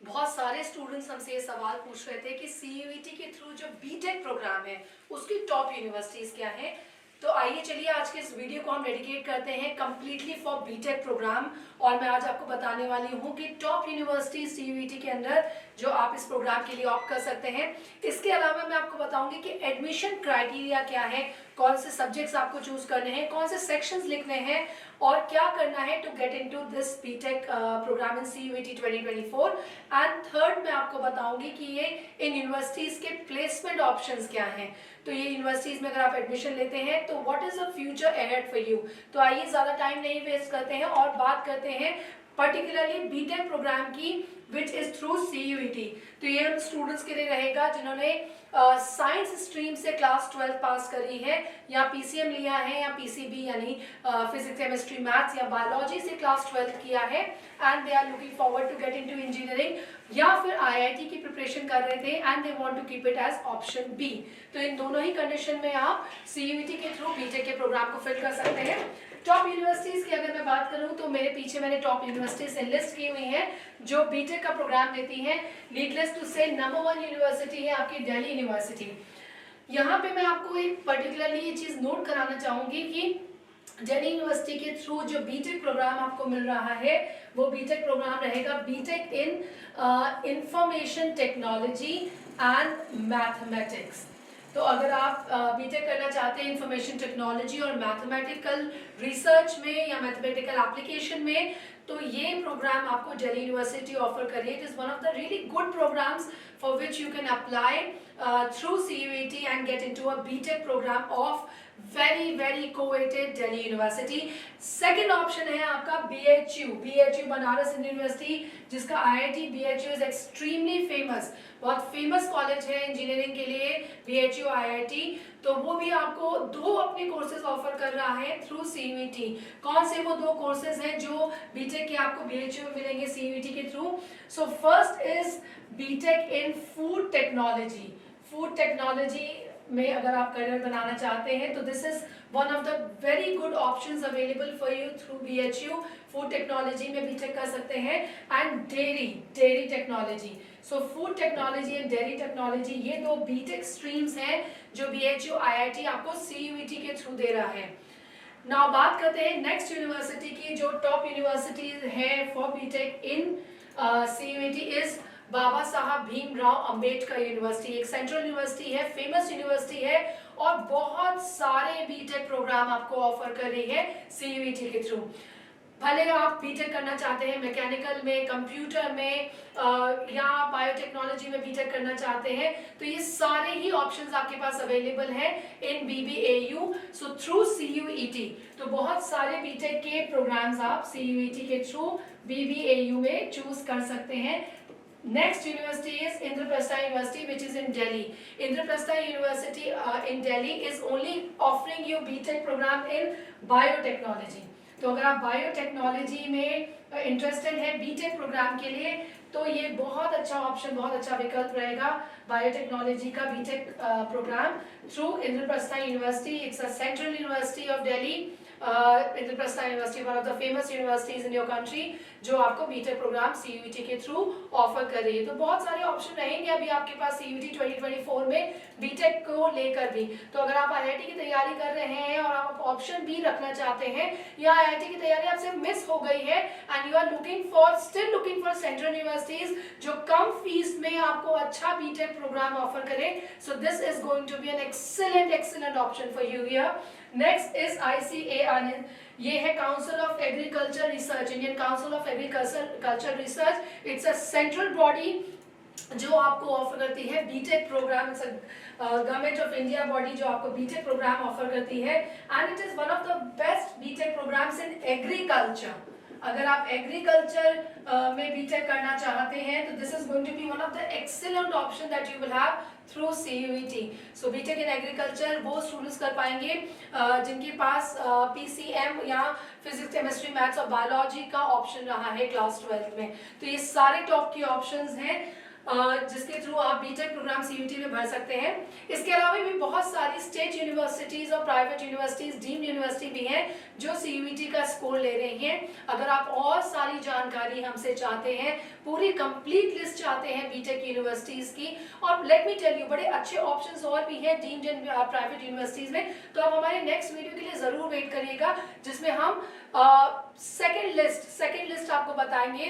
बहुत सारे स्टूडेंट्स हमसे ये सवाल पूछ रहे थे कि सीयूईटी के थ्रू जो बीटेक प्रोग्राम है उसकी टॉप यूनिवर्सिटीज क्या हैं। तो आइए चलिए आज के इस वीडियो को हम डेडिकेट करते हैं कंप्लीटली फॉर बीटेक प्रोग्राम। और मैं आज आपको बताने वाली हूँ कि टॉप यूनिवर्सिटी सीयूईटी के अंदर जो आप इस प्रोग्राम के लिए ऑप्ट कर सकते हैं। इसके अलावा मैं आपको बताऊंगी कि एडमिशन क्राइटेरिया क्या है, कौन से सब्जेक्ट्स आपको चूज करने हैं, कौन से सेक्शंस लिखने हैं और क्या करना है to get into this BTech programme in CUET 2024। And third मैं आपको बताऊंगी कि ये इन यूनिवर्सिटीज के प्लेसमेंट ऑप्शंस क्या हैं। तो ये यूनिवर्सिटीज में अगर आप एडमिशन लेते हैं तो what is the future ahead for you. तो आइए ज्यादा टाइम नहीं वेस्ट करते हैं और बात करते हैं पर्टिकुलरली बीटेक प्रोग्राम की विच इज थ्रू सीयूईटी। तो ये उन स्टूडेंट्स के लिए रहेगा जिन्होंने साइंस स्ट्रीम से क्लास 12 पास करी है या पीसीएम लिया है या पीसीबी यानी फिजिक्स केमिस्ट्री मैथ्स या बायोलॉजी से क्लास 12 किया है and they are looking forward to get into engineering या फिर आईआईटी की प्रिपरेशन कर रहे थे and they want to keep it as option B. तो इन दोनों ही कंडीशन में आप सीयूईटी के थ्रू बीटेक के प्रोग्राम को फिल कर सकते हैं। टॉप यूनिवर्सिटीज की अगर मैं बात करूं तो मेरे पीछे मैंने टॉप यूनिवर्सिटीज लिस्ट की हुई हैं जो बीटेक का प्रोग्राम देती हैं। नीडलेस टू से नंबर 1 यूनिवर्सिटी है आपकी दिल्ली यूनिवर्सिटी। यहाँ पे मैं आपको एक पर्टिकुलरली ये चीज नोट कराना चाहूंगी कि दिल्ली यूनिवर्सिटी के थ्रू जो बीटेक प्रोग्राम आपको मिल रहा है वो बीटेक प्रोग्राम रहेगा BTech in information technology and mathematics. तो अगर आप बीटेक करना चाहते हैं इंफॉर्मेशन टेक्नोलॉजी और मैथमेटिकल रिसर्च में या मैथमेटिकल एप्लीकेशन में तो ये प्रोग्राम आपको दिल्ली यूनिवर्सिटी ऑफर कर रही है। It is one of the really good programmes for which you can apply through CUET and get into a BTech programme of very coveted Delhi university. Second option है आपका BHU Banaras Hindu university जिसका IIT BHU is extremely famous, बहुत famous college है engineering के लिए BHU IIT. तो वो भी आपको दो अपने कोर्सेज ऑफर कर रहा है थ्रू सीयूईटी। कौन से वो दो कोर्सेज हैं जो बीटेक के आपको बीएचयू में मिलेंगे सीयूईटी के through. So first is BTech in food technology में अगर आप करियर बनाना चाहते हैं तो this is one of the very good options available for you through BHU. Food technology में बीटेक कर सकते हैं and dairy technology. So food technology and dairy technology ये दो बीटेक स्ट्रीम्स हैं जो बीएचयू आईआईटी आपको सीयूईटी के थ्रू दे रहा है। नाउ बात करते हैं नेक्स्ट यूनिवर्सिटी की जो टॉप यूनिवर्सिटीज है for BTech in CUET is Baba Saheb Bhimrao Ambedkar university. एक सेंट्रल यूनिवर्सिटी है, फेमस यूनिवर्सिटी है और बहुत सारे बीटेक प्रोग्राम आपको ऑफर कर रही है सीयूईटी के थ्रू। भले आप बीटेक करना चाहते हैं मैकेनिकल में, कंप्यूटर में या बायोटेक्नोलॉजी में बीटेक करना चाहते हैं तो ये सारे ही ऑप्शंस आपके पास अवेलेबल हैं इन बीबीएयू सो थ्रू सीयूईटी। तो बहुत सारे बीटेक के प्रोग्राम्स आप सीयूईटी के थ्रू बीबीएयू में चूज कर सकते हैं। Next university is Indraprastha University which is in Delhi. Indraprastha University in Delhi is only offering you BTech program in biotechnology. तो अगर आप बायोटेक्नोलॉजी में इंटरेस्टेड है बीटेक प्रोग्राम के लिए तो ये बहुत अच्छा ऑप्शन, बहुत अच्छा विकल्प रहेगा बायोटेक्नोलॉजी का BTech programme through Indraprastha university. It's a central university of Delhi. Indraprastha university one of the famous universities in your country जो आपको बीटेक प्रोग्राम सीयूईटी के थ्रू ऑफर कर रही है। तो बहुत सारे ऑप्शन रहेंगे अभी आपके पास सीयूईटी 2024 में बीटेक को लेकर भी। तो अगर आप आईआईटी की तैयारी कर रहे हैं और आप ऑप्शन बी रखना चाहते हैं या आईआईटी की तैयारी आपसे मिस हो गई है and you are still looking for central universities जो कम फीस में आपको अच्छा बीटेक प्रोग्राम ऑफर करें, so this is going to be an excellent option for you here. Next is ICAR, ये है council of agriculture research, Indian council of agriculture research. It's a central body जो आपको offer करती है BTech programme. Government of India body जो आपको BTech programme offer करती है and it is one of the best BTech programmes in agriculture. अगर आप एग्रीकल्चर में बीटेक करना चाहते हैं तो this is going to be one of the excellent option that you will have through CUET. So BTech in agriculture वो students कर पाएंगे जिनके पास पीसीएम या फिजिक्स केमिस्ट्री मैथ्स और बायोलॉजी का ऑप्शन रहा है क्लास 12 में। तो ये सारे टॉप के ऑप्शंस हैं जिसके थ्रू आप बीटेक प्रोग्राम सीयूईटी में भर सकते हैं। इसके अलावा भी बहुत सारी स्टेट यूनिवर्सिटीज और प्राइवेट यूनिवर्सिटीज, डीम्ड यूनिवर्सिटी भी हैं जो सीयूईटी का स्कोर ले रही हैं। अगर आप और सारी जानकारी हमसे चाहते हैं, पूरी कंप्लीट लिस्ट चाहते हैं बीटेक यूनिवर्सिटीज की, और लेट मी टेल यू बड़े अच्छे ऑप्शंस और भी हैं डीम्ड एंड प्राइवेट यूनिवर्सिटीज में, तो आप हमारे नेक्स्ट वीडियो के लिए जरूर वेट करिएगा, जिसमें हम सेकेंड लिस्ट आपको बताएंगे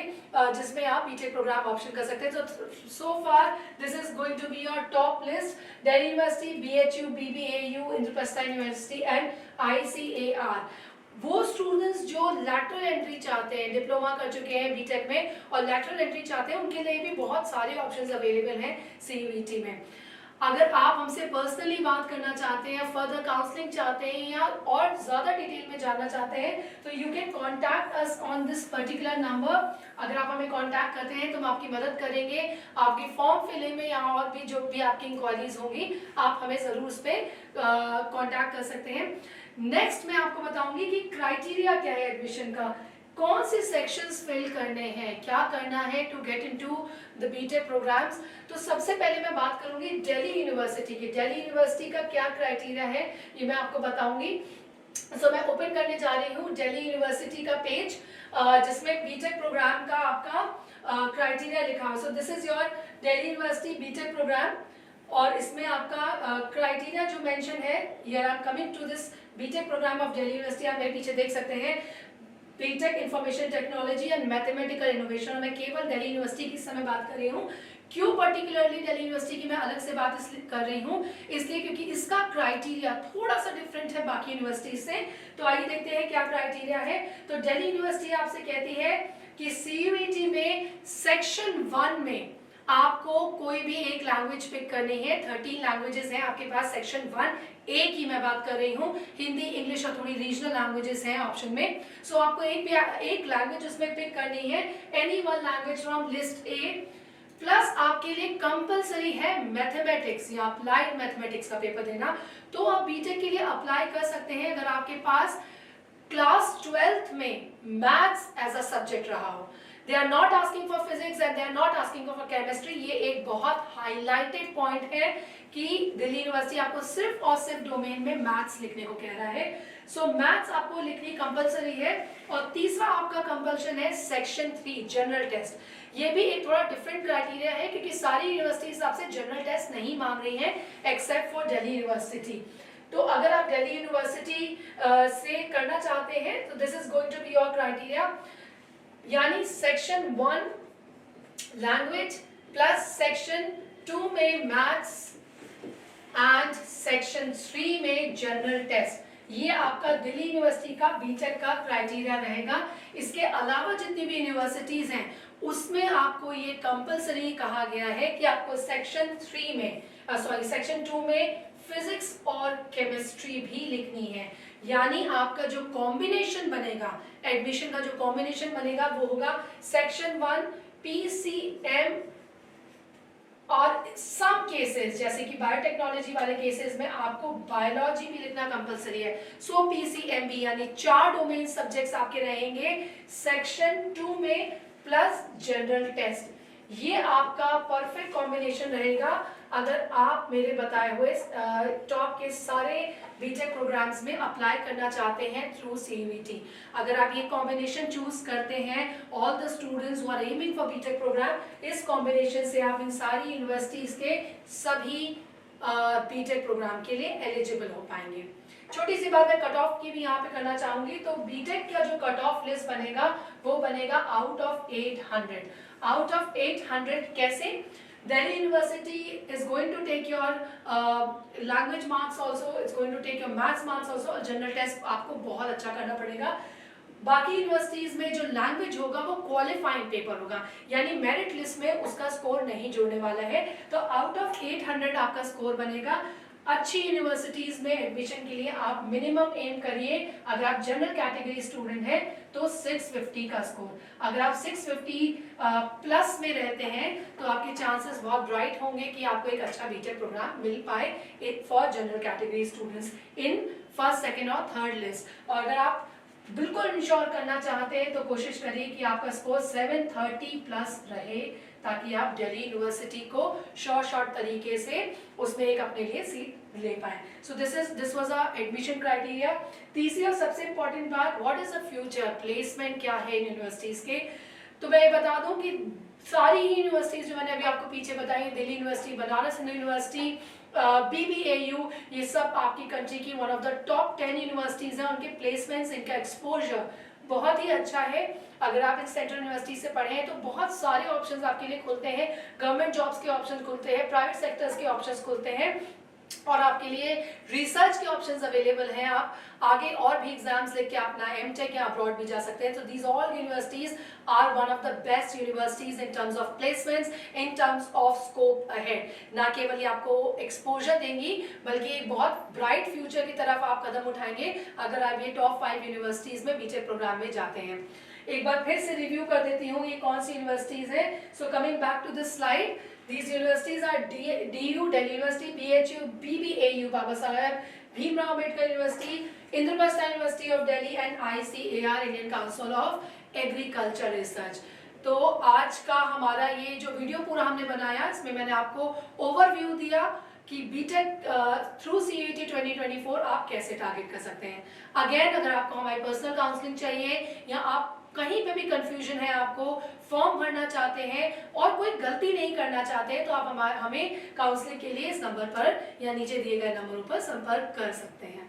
जिसमें आप बीटेक प्रोग्राम ऑप्शन कर सकते हैं। तो so far this is going to be your top list: Delhi University, BHU, BBAU, Indraprastha University and ICAR। वो स्टूडेंट्स जो लैटरल एंट्री चाहते हैं, डिप्लोमा कर चुके हैं बीटेक में और लैटरल एंट्री चाहते हैं, उनके लिए भी बहुत सारे ऑप्शंस अवेलेबल हैं सीयूईटी में। अगर आप हमसे पर्सनली बात करना चाहते हैं, फर्दर काउंसलिंग चाहते हैं या और ज्यादा डिटेल में जानना चाहते हैं, तो you can contact us on this particular number. अगर आप हमें कॉन्टैक्ट करते हैं तो हम आपकी मदद करेंगे, आपकी फॉर्म फिलिंग में या और भी जो भी आपकी इंक्वायरीज होंगी, आप हमें जरूर उस पर कॉन्टैक्ट कर सकते हैं। नेक्स्ट मैं आपको बताऊंगी कि क्राइटेरिया क्या है एडमिशन का, कौन से सेक्शंस फिल करने हैं, क्या करना है to get into the BTech programmes. तो सबसे पहले मैं बात करूंगी दिल्ली यूनिवर्सिटी की। दिल्ली यूनिवर्सिटी का क्या क्राइटेरिया है ये मैं आपको बताऊंगी। सो मैं ओपन करने जा रही हूँ दिल्ली यूनिवर्सिटी का पेज, जिसमें बीटेक प्रोग्राम का आपका क्राइटेरिया लिखा हुआ। So this is your Delhi university BTech programme, और इसमें आपका क्राइटेरिया जो मेंशन है, here I am coming to this BTech programme of Delhi university. आप मेरे पीछे देख सकते हैं BTech information technology and mathematical innovation. मैं केवल दिल्ली यूनिवर्सिटी की समय बात कर रही हूँ। क्यों पर्टिकुलरली दिल्ली यूनिवर्सिटी की मैं अलग से बात इसलिए कर रही हूँ, इसलिए क्योंकि इसका क्राइटेरिया थोड़ा सा डिफरेंट है बाकी यूनिवर्सिटी से। तो आइए देखते हैं क्या क्राइटेरिया है। तो दिल्ली यूनिवर्सिटी आपसे कहती है कि सीयूईटी में सेक्शन 1 में आपको कोई भी एक लैंग्वेज पिक करनी है। 13 लैंग्वेजेस हैं आपके पास सेक्शन 1 ए की मैं बात कर रही हूँ। हिंदी, इंग्लिश और थोड़ी रीजनल लैंग्वेजेस हैं ऑप्शन में। सो आपको एक लैंग्वेज उसमें पिक करनी है, any one language from list A. Plus आपके लिए कंपलसरी है मैथमेटिक्स या अप्लाइड मैथमेटिक्स का पेपर देना। तो आप बीटेक के लिए अप्लाई कर सकते हैं अगर आपके पास क्लास 12th में मैथ्स एज अ सब्जेक्ट रहा हो। They are not asking for physics and they are not asking for chemistry। ये एक बहुत हाईलाइटेड पॉइंट है कि दिल्ली यूनिवर्सिटी आपको सिर्फ और सिर्फ डोमेन में मैथ्स लिखने को कह रहा है। सो मैथ्स आपको लिखनी कंपलसरी है। और तीसरा आपका कंपल्शन है सेक्शन 3 जनरल टेस्ट। ये भी एक थोड़ा डिफरेंट क्राइटेरिया है क्योंकि सारी यूनिवर्सिटीज आपसे जनरल टेस्ट नहीं मांग रही हैं एक्सेप्ट फॉर दिल्ली यूनिवर्सिटी। तो अगर आप दिल्ली यूनिवर्सिटी से करना चाहते हैं तो this is going to be your criteria, यानी सेक्शन 1 लैंग्वेज प्लस सेक्शन 2 में मैथ्स एंड सेक्शन 3 में जनरल टेस्ट। ये आपका दिल्ली यूनिवर्सिटी का बीटेक का क्राइटेरिया रहेगा। इसके अलावा जितनी भी यूनिवर्सिटीज हैं उसमें आपको ये कंपलसरी कहा गया है कि आपको सेक्शन 3 में सेक्शन 2 में फिजिक्स और केमिस्ट्री भी लिखनी है। यानी आपका जो कॉम्बिनेशन बनेगा, एडमिशन का जो कॉम्बिनेशन बनेगा वो होगा सेक्शन 1 पीसीएम और सम केसेस जैसे कि बायोटेक्नोलॉजी वाले केसेस में आपको बायोलॉजी भी लिखना कंपलसरी है। सो पीसीएमबी यानी 4 डोमेन सब्जेक्ट्स आपके रहेंगे सेक्शन 2 में प्लस जनरल टेस्ट। ये आपका परफेक्ट कॉम्बिनेशन रहेगा अगर आप मेरे बताए हुए टॉप के सारे बीटेक प्रोग्राम्स में अप्लाई करना चाहते हैं थ्रू सीयूईटी। अगर आप ये कॉम्बिनेशन चूज करते हैं, all the students who are aiming for BTech programme, इस कॉम्बिनेशन से आप इन सारी यूनिवर्सिटीज के सभी बीटेक प्रोग्राम के लिए एलिजिबल हो पाएंगे। छोटी सी बात मैं कट ऑफ की भी यहाँ पे करना चाहूंगी। तो बीटेक का जो कट ऑफ लिस्ट बनेगा वो बनेगा आउट ऑफ 800। आउट ऑफ 800 कैसे? Delhi University is going to take your language marks also, it's going to take your maths marks also, और जनरल टेस्ट आपको बहुत अच्छा करना पड़ेगा। बाकी यूनिवर्सिटीज में जो लैंग्वेज होगा वो क्वालिफाइंग पेपर होगा, यानी मेरिट लिस्ट में उसका स्कोर नहीं जोड़ने वाला है। तो आउट ऑफ 800 आपका स्कोर बनेगा। अच्छी यूनिवर्सिटीज में एडमिशन के लिए आप मिनिमम एम करिए। अगर आप जनरल कैटेगरी स्टूडेंट हैं तो 650 का स्कोर। अगर आप 650 प्लस में रहते हैं तो आपके चांसेस बहुत ब्राइट होंगे कि आपको एक अच्छा बीटेक प्रोग्राम मिल पाए for general category students in first, second और थर्ड लिस्ट। और अगर आप बिल्कुल इंश्योर करना चाहते हैं तो कोशिश करिए कि आपका स्कोर 730 प्लस रहे, ताकि आप दिल्ली यूनिवर्सिटी को शॉर्ट तरीके से उसमें एक अपने लिए सीट ले पाए। So this was a admission criteria. तीसरी और सबसे इंपॉर्टेंट बात, what is the future placement क्या है यूनिवर्सिटीज के। तो मैं ये बता दूं कि सारी ही यूनिवर्सिटीज जो मैंने अभी आपको पीछे बताई, Delhi university, Banaras Hindu university, BBAU, ये सब आपकी कंट्री की one of the top 10 universities हैं। उनके प्लेसमेंट्स, इनका एक्सपोजर बहुत ही अच्छा है। अगर आप इन सेंट्रल यूनिवर्सिटी से पढ़े हैं तो बहुत सारे ऑप्शंस आपके लिए खुलते हैं, गवर्नमेंट जॉब्स के ऑप्शन खुलते हैं, प्राइवेट सेक्टर्स के ऑप्शंस खुलते हैं, और आपके लिए रिसर्च के ऑप्शंस अवेलेबल हैं। आप आगे और भी एग्जाम्स लेके अपना एमटेक या अब्रॉड भी जा सकते हैं। तो these all universities are one of the best universities in terms of placements, in terms of scope ahead. ना केवल ये आपको एक्सपोजर देंगी, बल्कि एक बहुत ब्राइट फ्यूचर की तरफ आप कदम उठाएंगे अगर आप ये टॉप 5 यूनिवर्सिटीज में बीटेक प्रोग्राम में जाते हैं। एक बार फिर से रिव्यू कर देती हूँ ये कौन सी यूनिवर्सिटीज है। So coming back to this slide, these universities are DU Delhi University, BHU, BBAU Baba Saheb, Bhimrao Ambedkar University, Indraprastha University of Delhi and ICAR Indian Council of Agriculture Research। तो आज का हमारा ये जो video पूरा हमने बनाया, इसमें मैंने आपको ओवरव्यू दिया कि बीटेक थ्रू CUET 2024 आप कैसे टारगेट कर सकते हैं। अगेन, अगर आपको हमारी पर्सनल काउंसलिंग चाहिए या आप कहीं पे भी कंफ्यूजन है, आपको फॉर्म भरना चाहते हैं और कोई गलती नहीं करना चाहते हैं, तो आप हमें काउंसलिंग के लिए इस नंबर पर या नीचे दिए गए नंबरों पर संपर्क कर सकते हैं।